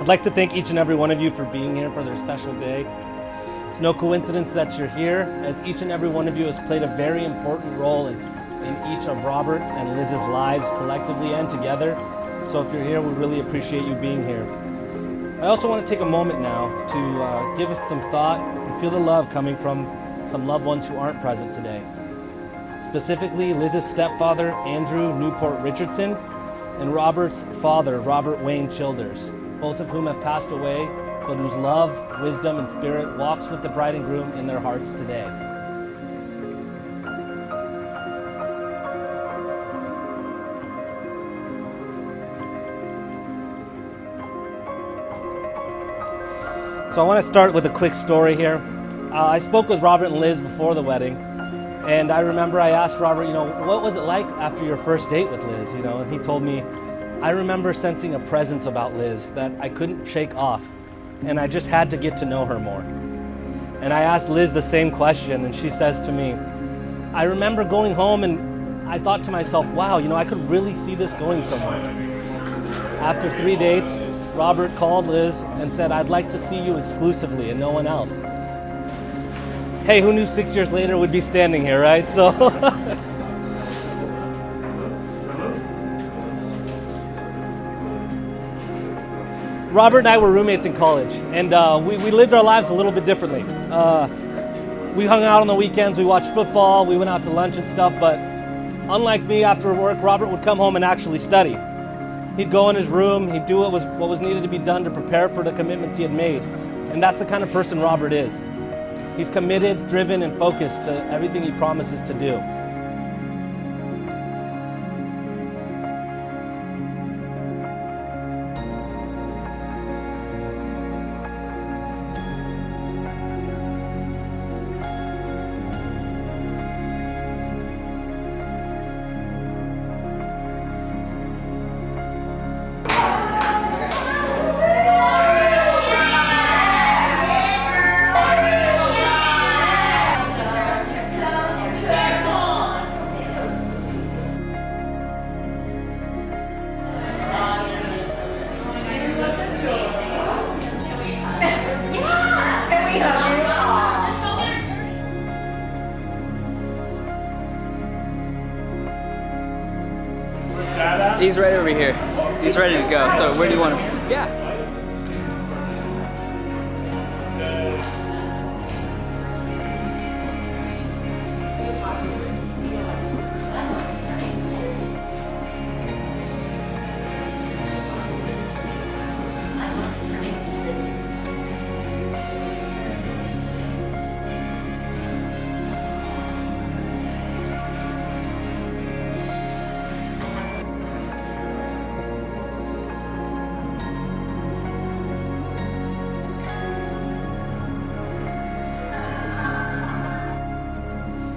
I'd like to thank each and every one of you for being here for their special day. It's no coincidence that you're here, as each and every one of you has played a very important role in each of Robert and Liz's lives collectively and together. So if you're here, we really appreciate you being here. I also want to take a moment now to give us some thought and feel the love coming from some loved ones who aren't present today. Specifically, Liz's stepfather, Andrew Newport Richardson, and Robert's father, Robert Wayne Childers, both of whom have passed away, but whose love, wisdom, and spirit walks with the bride and groom in their hearts today. So I want to start with a quick story here. I spoke with Robert and Liz before the wedding, and I remember I asked Robert, what was it like after your first date with Liz? And he told me, I remember sensing a presence about Liz that I couldn't shake off, and I just had to get to know her more. And I asked Liz the same question, and she says to me, I remember going home and I thought to myself, wow, I could really see this going somewhere. After 3 dates, Robert called Liz and said, I'd like to see you exclusively and no one else. Hey, who knew 6 years later we'd be standing here, right? So. Robert and I were roommates in college, and we lived our lives a little bit differently. We hung out on the weekends, we watched football, we went out to lunch and stuff, but unlike me, after work, Robert would come home and actually study. He'd go in his room, he'd do what was needed to be done to prepare for the commitments he had made. And that's the kind of person Robert is. He's committed, driven, and focused to everything he promises to do. He's right over here. He's ready to go. So where do you want him? Yeah.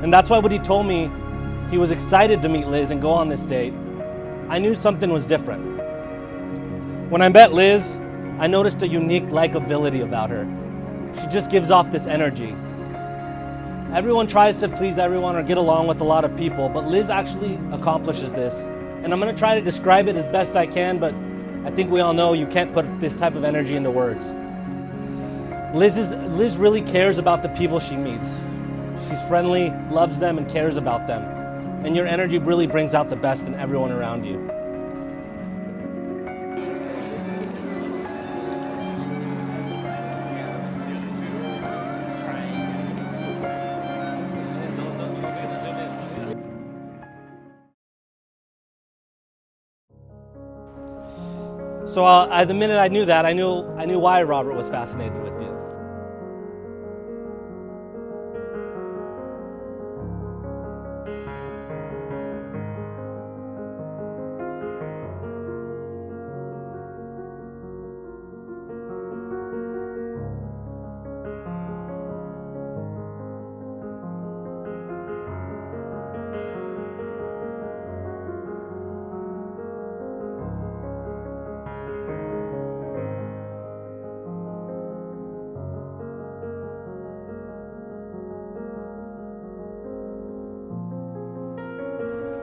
And that's why when he told me he was excited to meet Liz and go on this date, I knew something was different. When I met Liz, I noticed a unique likability about her. She just gives off this energy. Everyone tries to please everyone or get along with a lot of people, but Liz actually accomplishes this. And I'm going to try to describe it as best I can, but I think we all know you can't put this type of energy into words. Liz really cares about the people she meets. She's friendly, loves them, and cares about them. And your energy really brings out the best in everyone around you. So the minute I knew that, I knew why Robert was fascinated with you.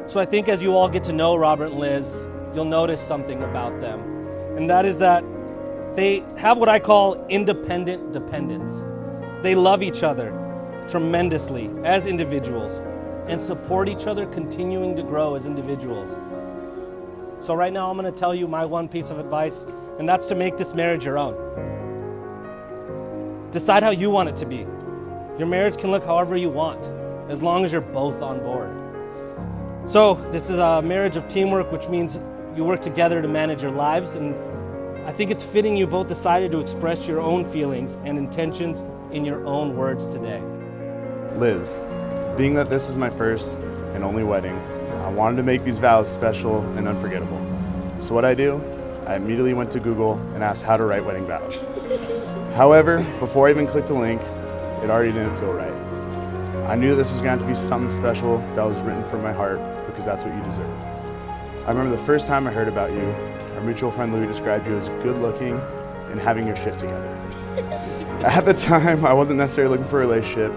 So I think as you all get to know Robert and Liz, you'll notice something about them. And that is that They have what I call independent dependence. They love each other tremendously as individuals and support each other continuing to grow as individuals. So right now I'm going to tell you my one piece of advice, and that's to make this marriage your own. Decide how you want it to be. Your marriage can look however you want, as long as you're both on board. So this is a marriage of teamwork, which means you work together to manage your lives, and I think it's fitting you both decided to express your own feelings and intentions in your own words today. Liz, being that this is my first and only wedding, I wanted to make these vows special and unforgettable. So what I immediately went to Google and asked how to write wedding vows. However, before I even clicked a link, it already didn't feel right. I knew this was going to be something special that was written from my heart because that's what you deserve. I remember the first time I heard about you, our mutual friend Louis described you as good looking and having your shit together. At the time, I wasn't necessarily looking for a relationship,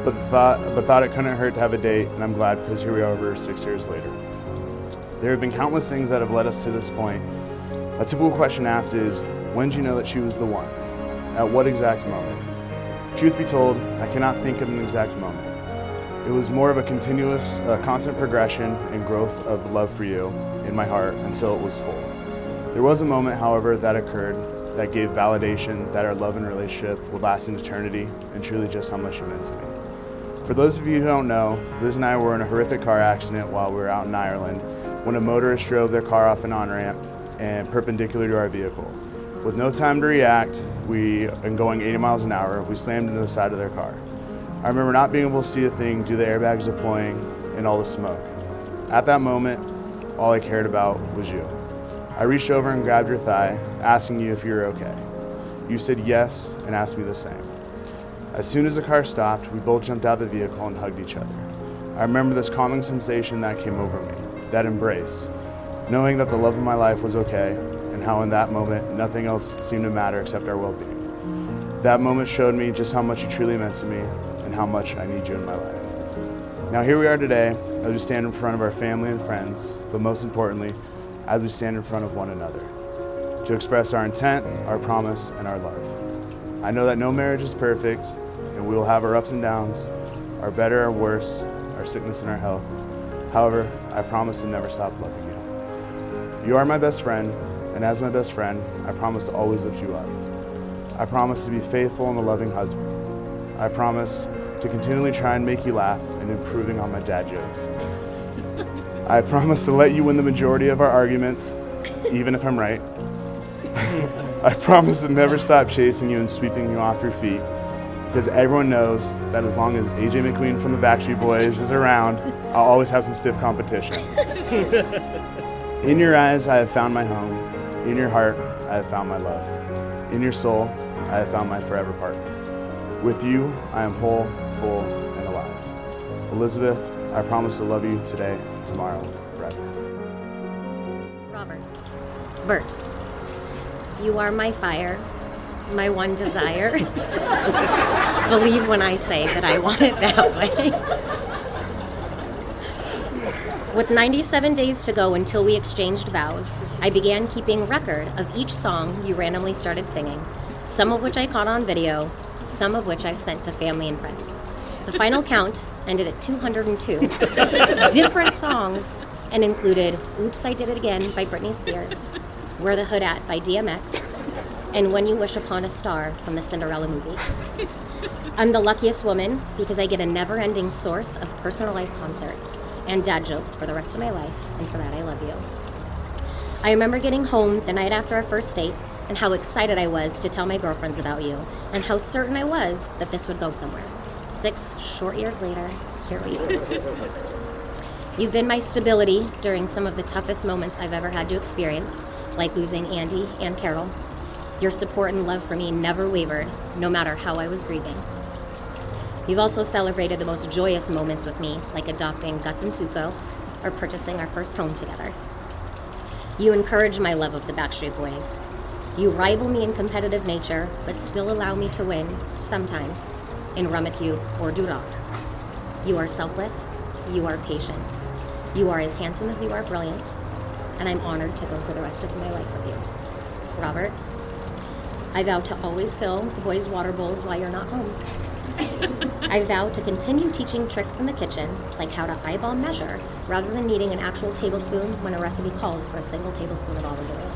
but thought it couldn't hurt to have a date, and I'm glad because here we are over 6 years later. There have been countless things that have led us to this point. A typical question asked is, when did you know that she was the one? At what exact moment? Truth be told, I cannot think of an exact moment. It was more of a continuous, constant progression and growth of love for you in my heart until it was full. There was a moment, however, that occurred that gave validation that our love and relationship would last in eternity and truly just how much you meant to me. For those of you who don't know, Liz and I were in a horrific car accident while we were out in Ireland when a motorist drove their car off an on-ramp and perpendicular to our vehicle. With no time to react, and going 80 miles an hour, we slammed into the side of their car. I remember not being able to see a thing due to the airbags deploying and all the smoke. At that moment, all I cared about was you. I reached over and grabbed your thigh, asking you if you were okay. You said yes and asked me the same. As soon as the car stopped, we both jumped out of the vehicle and hugged each other. I remember this calming sensation that came over me, that embrace, knowing that the love of my life was okay, and how in that moment, nothing else seemed to matter except our well-being. That moment showed me just how much you truly meant to me and how much I need you in my life. Now here we are today, as we stand in front of our family and friends, but most importantly, as we stand in front of one another, to express our intent, our promise, and our love. I know that no marriage is perfect, and we will have our ups and downs, our better, our worse, our sickness and our health. However, I promise to never stop loving you. You are my best friend, and as my best friend, I promise to always lift you up. I promise to be faithful and a loving husband. I promise to continually try and make you laugh and improving on my dad jokes. I promise to let you win the majority of our arguments, even if I'm right. I promise to never stop chasing you and sweeping you off your feet, because everyone knows that as long as AJ McQueen from the Backstreet Boys is around, I'll always have some stiff competition. In your eyes, I have found my home. In your heart, I have found my love. In your soul, I have found my forever partner. With you, I am whole, full, and alive. Elizabeth, I promise to love you today, tomorrow, forever. Robert. Bert. You are my fire, my one desire. Believe when I say that I want it that way. With 97 days to go until we exchanged vows, I began keeping record of each song you randomly started singing, some of which I caught on video, some of which I've sent to family and friends. The final count ended at 202 different songs and included Oops, I Did It Again by Britney Spears, Where the Hood At by DMX, and When You Wish Upon a Star from the Cinderella movie. I'm the luckiest woman because I get a never-ending source of personalized concerts and dad jokes for the rest of my life, and for that I love you. I remember getting home the night after our first date and how excited I was to tell my girlfriends about you, and how certain I was that this would go somewhere. 6 short years later, here we are. You've been my stability during some of the toughest moments I've ever had to experience, like losing Andy and Carol. Your support and love for me never wavered, no matter how I was grieving. You've also celebrated the most joyous moments with me, like adopting Gus and Tuco, or purchasing our first home together. You encourage my love of the Backstreet Boys. You rival me in competitive nature, but still allow me to win, sometimes, in Rummikub or Duroc. You are selfless, you are patient. You are as handsome as you are brilliant, and I'm honored to go for the rest of my life with you. Robert, I vow to always fill the boys' water bowls while you're not home. I vow to continue teaching tricks in the kitchen, like how to eyeball measure, rather than needing an actual tablespoon when a recipe calls for a single tablespoon of olive oil.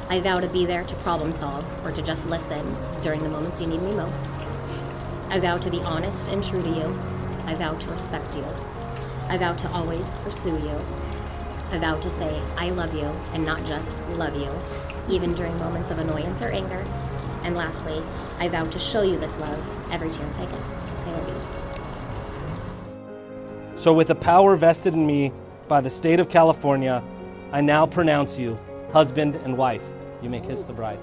I vow to be there to problem solve or to just listen during the moments you need me most. I vow to be honest and true to you. I vow to respect you. I vow to always pursue you. I vow to say I love you and not just love you, even during moments of annoyance or anger. And lastly, I vow to show you this love every chance I get. I love you. So with the power vested in me by the state of California, I now pronounce you husband and wife. You may kiss the bride.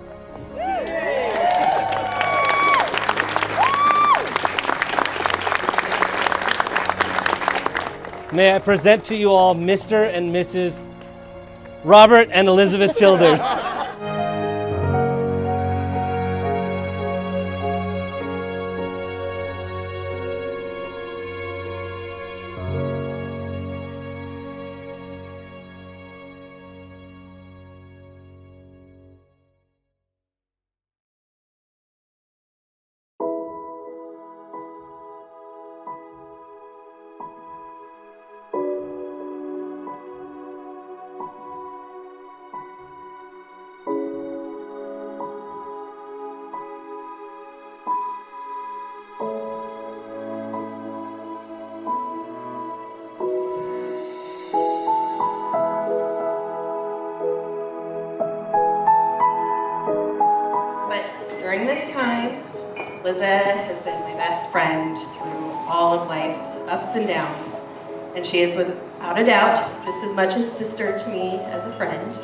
May I present to you all Mr. and Mrs. Robert and Elizabeth Childers. During this time, Liza has been my best friend through all of life's ups and downs, and she is without a doubt just as much a sister to me as a friend.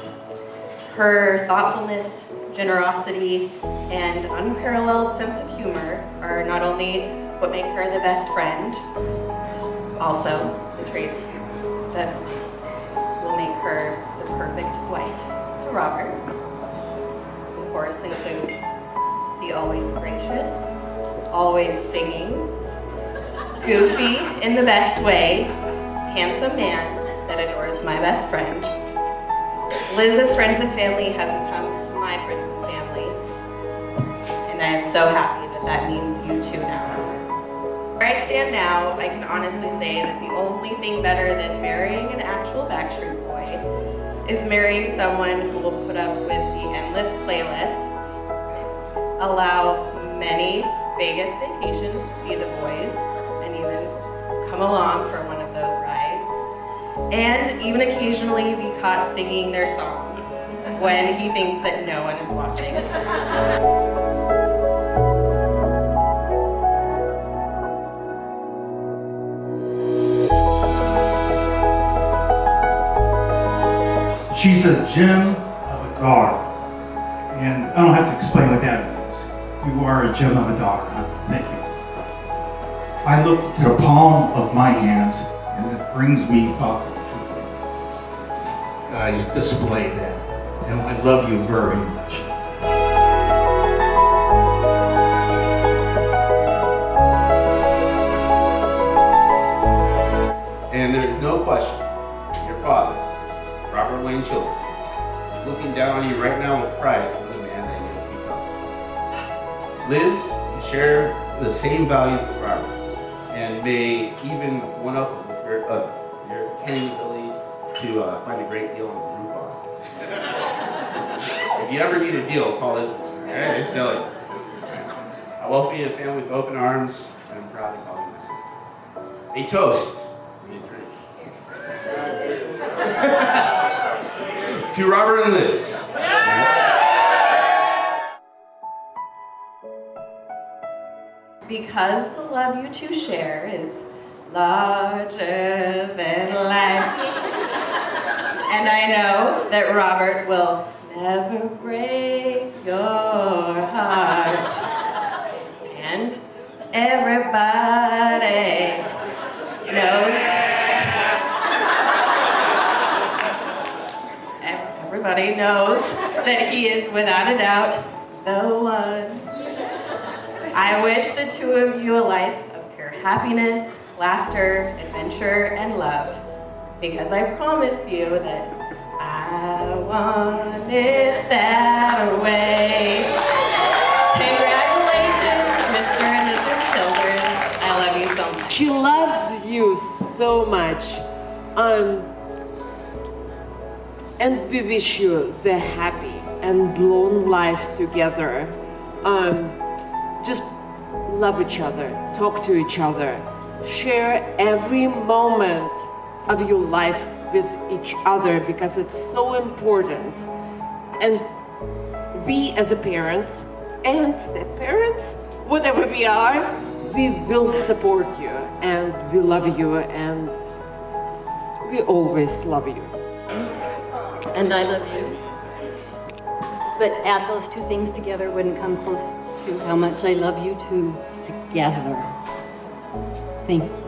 Her thoughtfulness, generosity, and unparalleled sense of humor are not only what make her the best friend, also the traits that will make her the perfect wife to Robert. Of course, includes the always gracious, always singing, goofy in the best way, handsome man that adores my best friend. Liz's friends and family have become my friends and family, and I am so happy that that means you too now. Where I stand now, I can honestly say that the only thing better than marrying an actual Backstreet Boy is marrying someone who will put up with the endless playlists, allow many Vegas vacations to see the boys, and even come along for one of those rides, and even occasionally be caught singing their songs when he thinks that no one is watching. She's a gem of a daughter, and I don't have to explain what that means. You are a gem of a daughter, huh? Thank you. I look to the palm of my hands, and it brings me thoughtful joy. Guys, display that, and I love you very much. And there's no question, your father, Robert Wayne Childers, is looking down on you right now with pride for the man that you have become. Liz, you share the same values as Robert, and may even one up with your canny ability to find a great deal on Groupon. If you ever need a deal, call this one. All right, I tell you. I welcome you to a family with open arms, and I'm proud to call you my sister. A toast. To Robert and Liz. Because the love you two share is larger than life. And I know that Robert will never break your heart. And everybody knows. Everybody knows that he is without a doubt the one. I wish the two of you a life of pure happiness, laughter, adventure, and love, because I promise you that I want it that way. Congratulations, Mr. and Mrs. Childers. I love you so much. She loves you so much. And we wish you the happy and long life together. Just love each other, talk to each other, share every moment of your life with each other because it's so important. And we as a parents and step-parents, whatever we are, we will support you and we love you and we always love you. And I love you. But add those two things together wouldn't come close to how much I love you two together. Thank you.